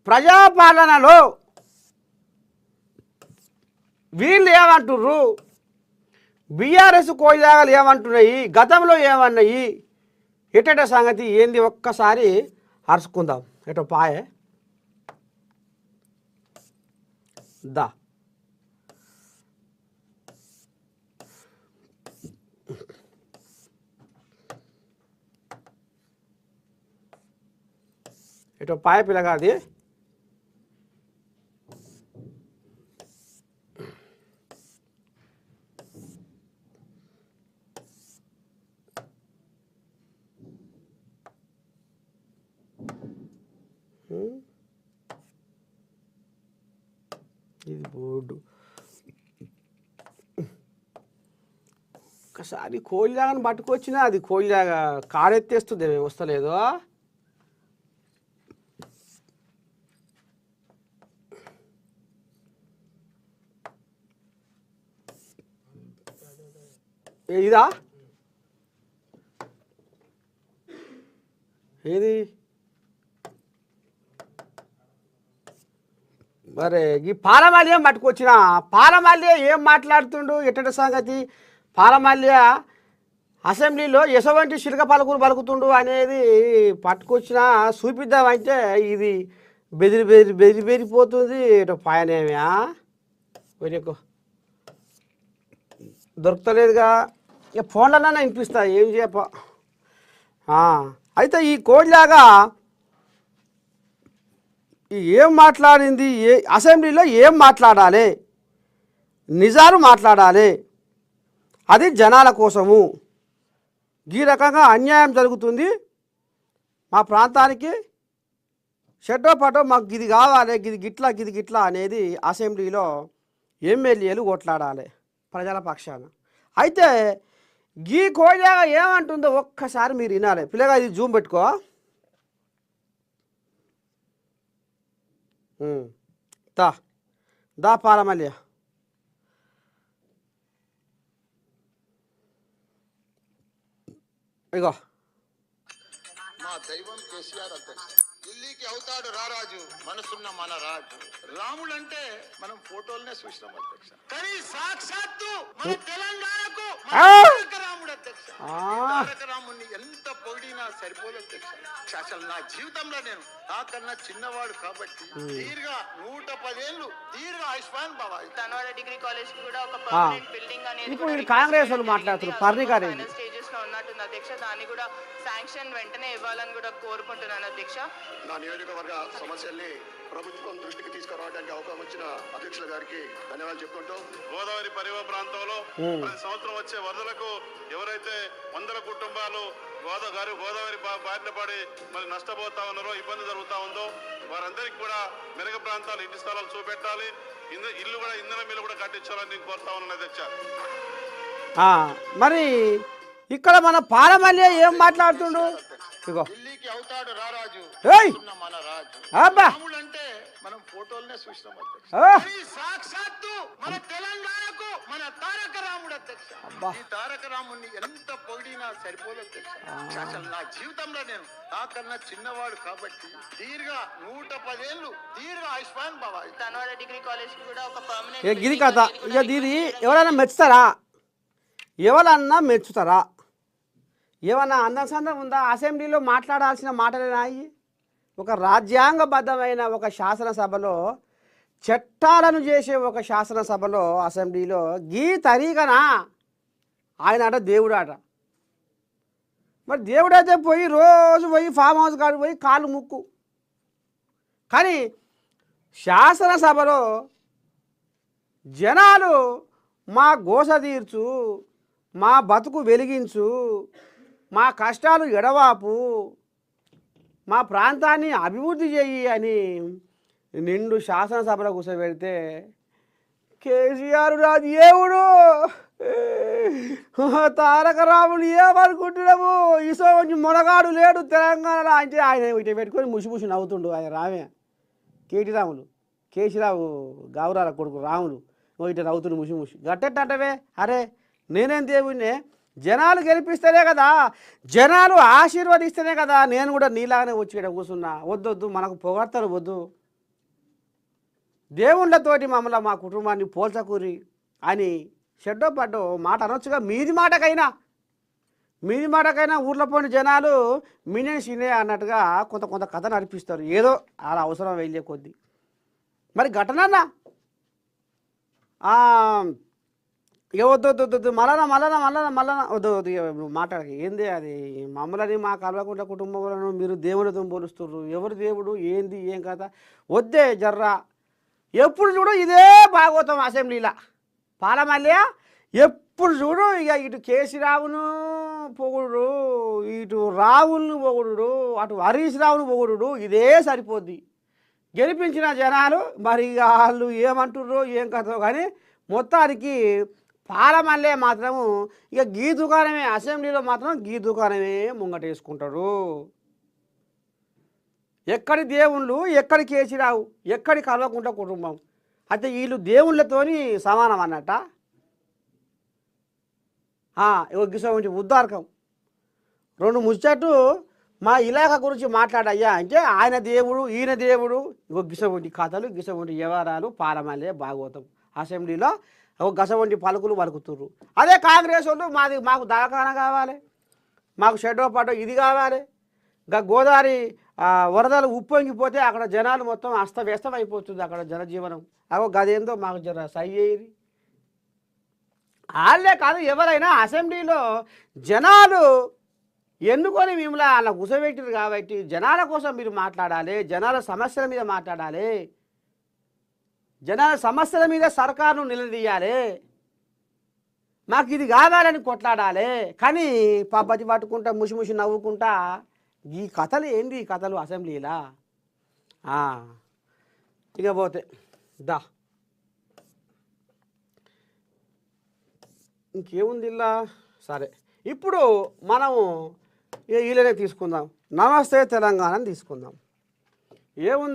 ప్రజాపాలనలో వీళ్ళు ఏమంటుర్రు, బీఆర్ఎస్ కోయిదాగలు ఏమంటున్నాయి, గతంలో ఏమన్నాయి, ఎటట సంగతి ఏంది ఒక్కసారి అరుచుకుందాం. ఎటో పాయే దా ఎటో పాయ పిల్లగాది. ఇది బోర్డు ఒకసారి కోయిలాగాని పట్టుకొచ్చినా అది కోయిలాగా కాడెత్తేస్తుంది, ఏమి వస్తలేదు. ఇదా ఏది మరి ఈ పాలమల్య పట్టుకొచ్చిన పాలమల్య ఏం మాట్లాడుతుండు, ఎట్టటి సంగతి, పాలమల్య అసెంబ్లీలో ఎసవంటి చిలక పలుకులు పలుకుతుండు అనేది పట్టుకొచ్చిన చూపిద్దామంటే ఇది బెదిరిపోతుంది. ఇటు పాయనేమా వెనక దొరకలేదుగా, ఇక ఫోన్లన్నా వినిపిస్తా ఏం చెప్ప. అయితే ఈ కోడిలాగా ఏం మాట్లాడింది, అసెంబ్లీలో ఏం మాట్లాడాలి, నిజాలు మాట్లాడాలి, అది జనాల కోసము. ఈ రకంగా అన్యాయం జరుగుతుంది మా ప్రాంతానికి, షెడ్డో పటో మాకు ఇది కావాలి, గిది గిట్లా అనేది అసెంబ్లీలో ఎమ్మెల్యేలు కొట్లాడాలి ప్రజల పక్షాన. అయితే గీ కోడిలాగా ఏమంటుందో ఒక్కసారి మీరు వినాలి. పిల్లగా ఇది జూమ్ పెట్టుకో. దా పాలమల్య ఇగో మా దైవం కేసీఆర్ అధ్యక్ష. ఢిల్లీకి అవుతాడు రారాజు, మనసున్న మన రాజు. రాముడు అంటే మనం ఫోటోలనే చూసినాం అధ్యక్ష, కానీ సాక్షాత్తు మన తెలంగాణకు రాముడు అధ్యక్ష. తారక రాముడిని ఎంత పొగిడినా సరిపోదు అధ్యక్ష. అసలు నా జీవితంలో నేను నాకన్నా చిన్నవాడు కాబట్టి దీర్ఘ 110 ఏళ్ళు దీర్ఘ ఆయుష్మాన్ బాబా. తనవాడ డిగ్రీ కాలేజ్ కూడా ఒక పర్మనెంట్ బిల్డింగ్ అనేది ఇప్పుడు కాంగ్రెస్ వాళ్ళు మాట్లాడుతున్నారు పర్ణికారెడ్డి స్టేజెస్ లో ఉన్నట్టుంది అధ్యక్ష. దాన్ని కూడా శాంక్షన్ వెంటనే ఇవ్వాలని కూడా కోరుకుంటున్నాను అధ్యక్ష. నా నియోజకవర్గ సమస్యల్ని ప్రభుత్వం దృష్టికి తీసుకురావడానికి అవకాశం వచ్చిన అధ్యక్షుల గారికి ధన్యవాదాలు చెప్పుకుంటూ, గోదావరి పరివాహ ప్రాంతంలో ప్రతి సంవత్సరం వచ్చే వరదలకు ఎవరైతే వందల కుటుంబాలు గోదావరి బారిన పడి మరి నష్టపోతా ఉన్నారో, ఇబ్బంది జరుగుతూ ఉందో వారందరికీ కూడా మెరుగ ప్రాంతాలు ఇంటి స్థలాలు చూపెట్టాలి, ఇల్లు కూడా ఇంధన మిల్లు కూడా కట్టించాలని నేను కోరుతా ఉన్నాను అధ్యక్ష. మరి ఇక్కడ మన పాలమల్య ఏం మాట్లాడుతుండు, ఇగో ఢిల్లీకి అవుతాడు రారాజు, మన రాజు. రాముడు అంటే మనం ఫోటోలనే చూసినాం అధ్యక్ష, సాక్షాత్తు మన తెలంగాణకు మన తారక రాముడు అధ్యక్ష. ఈ తారక రాముడిని ఎంత పొగిడినా సరిపోదు అధ్యక్ష. అసలు నా జీవితంలో నేను నాకన్నా చిన్నవాడు కాబట్టి దీర్ఘ 110 ఏళ్ళు దీర్ఘ ఆయుష్మాన్ బాబా. తనవాడ డిగ్రీ కాలేజ్ కూడా ఒక పర్మనెంట్ గిరి కథ. ఇక దీది ఎవరైనా మెచ్చుతారా, ఎవరన్నా మెచ్చుతారా, ఏమన్నా అందం సందం ఉందా? అసెంబ్లీలో మాట్లాడాల్సిన మాటలేనాయి. ఒక రాజ్యాంగబద్ధమైన ఒక శాసనసభలో, చట్టాలను చేసే ఒక శాసనసభలో, అసెంబ్లీలో గీ తరీగనా ఆయన అట దేవుడు అట. మరి దేవుడైతే రోజు పోయి ఫామ్ హౌస్ కాడు పోయి కాళ్ళు ముక్కు, కానీ శాసనసభలో జనాలు మా గోస తీర్చు, మా బతుకు వెలిగించు, మా కష్టాలు ఎడవాపు, మా ప్రాంతాన్ని అభివృద్ధి చెయ్యి అని నిండు శాసనసభలో కూర్చోబెడితే కేసీఆర్ రా దేవుడు తారక రాముడు ఏమనుకుంటున్నాము, ఇసో కొంచెం మొనగాడు లేడు తెలంగాణలో అంటే ఆయన ఇటు పెట్టుకొని ముసి నవ్వుతుండు. ఆయన రామే కేసీరావు గౌరాల కొడుకు రాములు ఇటు నవ్వుతుండు ముసి గట్టెట్టంటవే. అరే నేనేం దేవుడినే, జనాలు గెలిపిస్తేనే కదా, జనాలు ఆశీర్వదిస్తేనే కదా నేను కూడా నీలాగానే వచ్చి ఇక్కడ కూర్చున్నా. వద్దొద్దు మనకు పొగడతారు వద్దు, దేవుళ్ళతోటి మమ్మల్ని మా కుటుంబాన్ని పోల్చకూరి అని చెడ్డో పడ్డో మాట అనొచ్చుగా. మీది మాటకైనా ఊర్లో పోయిన జనాలు మినే సినే అన్నట్టుగా కొంత కథ నడిపిస్తారు, ఏదో అలా అవసరం వెళ్ళే కొద్దీ. మరి ఘటన ఇక వద్దు మళ్ళా వద్దు మాట్లాడక. ఏంది అది మమ్మల్ని మా కల్వకుంట్ల కుటుంబంలో మీరు దేవునితో పోలుస్తున్నారు, ఎవరు దేవుడు ఏంది ఏం కథ వద్దే జర్రా. ఎప్పుడు చూడు ఇదే భాగవతం అసెంబ్లీలో పాలమల్లి, ఎప్పుడు చూడు ఇక ఇటు కేసీరావును పొగుడు, ఇటు రావులను పొగుడు, అటు హరీష్ రావును పొగుడు, ఇదే సరిపోద్ది. గెలిపించిన జనాలు మరి వాళ్ళు ఏమంటుర్రో ఏం కథో కానీ మొత్తానికి పాలమల్లే మాత్రము ఇక గీ దుకాణమే, అసెంబ్లీలో మాత్రం గీ దుకాణమే ముంగటేసుకుంటాడు. ఎక్కడి దేవుళ్ళు, ఎక్కడి కేసీరావు, ఎక్కడి కల్వకుంట్ల కుటుంబం, అయితే వీళ్ళు దేవుళ్ళతోని సమానం అన్నట్ట. గిసంటి ఉద్దారకం రెండు ముచ్చట్లు మా ఇలాఖ గురించి మాట్లాడయ్యా అంటే ఆయన దేవుడు ఈయన దేవుడు, గిసంటి కథలు గిసంటి వ్యవహారాలు పాలమల్లే భాగవతం అసెంబ్లీలో గసవంటి పలుకులు పలుకుతుర్రు. అదే కాంగ్రెస్ వాళ్ళు మాకు దవాఖానా కావాలి, మాకు షెడ్డో పడ్డో ఇది కావాలి, గోదావరి వరదలు ఉప్పొంగిపోతే అక్కడ జనాలు మొత్తం అస్తవ్యస్తం అయిపోతుంది, అక్కడ జనజీవనం. గదేందో మాకు జర సై చేయరి. వాళ్ళే కాదు ఎవరైనా అసెంబ్లీలో జనాలు ఎన్నుకొని మిమ్మల్ని అలా కూసబెట్టారు కాబట్టి జనాల కోసం మీరు మాట్లాడాలి, జనాల సమస్యల మీద మాట్లాడాలి, జనాల సమస్యల మీద సర్కారును నిలదీయాలి, మాకు ఇది కావాలని కొట్లాడాలి. కానీ పబ్బతి పట్టుకుంటా ముసి నవ్వుకుంటా ఈ కథలు ఏంది ఈ కథలు అసెంబ్లీలా. ఇక పోతే ఇంకేముంది ఇలా. సరే ఇప్పుడు మనము వీళ్ళనే తీసుకుందాం, నమస్తే తెలంగాణ తీసుకుందాం. ఏముంది